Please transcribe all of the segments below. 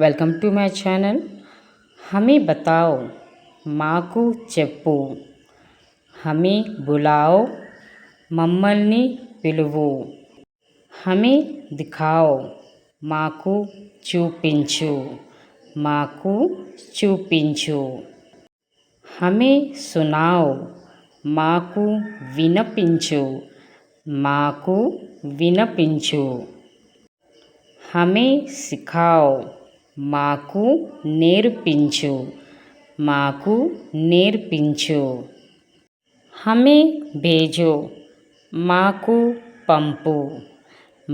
Welcome to my channel. హమే బతాओ మాకు చెప్పు, హమే బులాओ మమ్మల్ని పిలువు, హమే దిఖాओ మాకు చూపించు, మాకు చూపించు, హమే సునాओ మాకు వినిపించు, మాకు వినిపించు, హమే సిఖాओ మాకు నేర్పించు, మాకు నేర్పించు, హమే భేజో మాకు పంపు,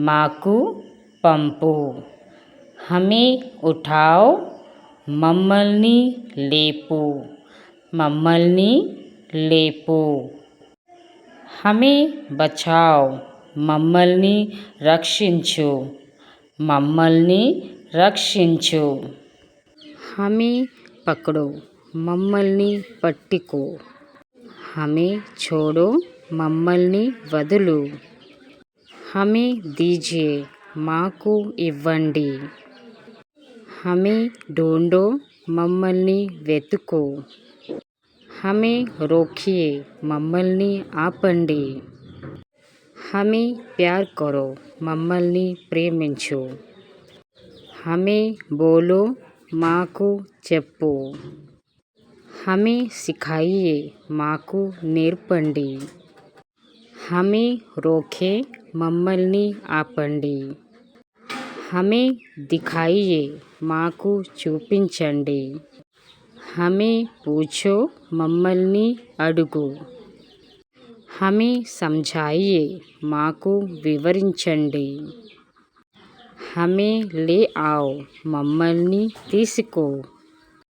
మాకు పంపు, హమే ఉఠాओ మమ్మల్ని లేపు, మమ్మల్ని లేపు, హమే బచాओ మమ్మల్ని రక్షించు, మమ్మల్ని రక్షించు, హమే పకడో మమ్మల్ని పట్టుకో, హమే छोड़ो మమ్మల్ని వదులు, హమే దీజియే మాకు ఇవ్వండి, హమే ఢూంఢో మమ్మల్ని వెతుకు, హమే రోకియే మమ్మల్ని ఆపండి, హమే ప్యార్ కరో మమ్మల్ని ప్రేమించు, హమే బోలో మాకు చెప్పు, హమే సిఖాయియే మాకు నేర్పండి, హమే రోకే మమ్మల్ని ఆపండి, హమే దిఖాయియే మాకు చూపించండి, హమే పూఛో మమ్మల్ని అడుగు, హమే సమఝాయియే మాకు వివరించండి, హమే లే आओ మమ్మల్ని తీసుకో,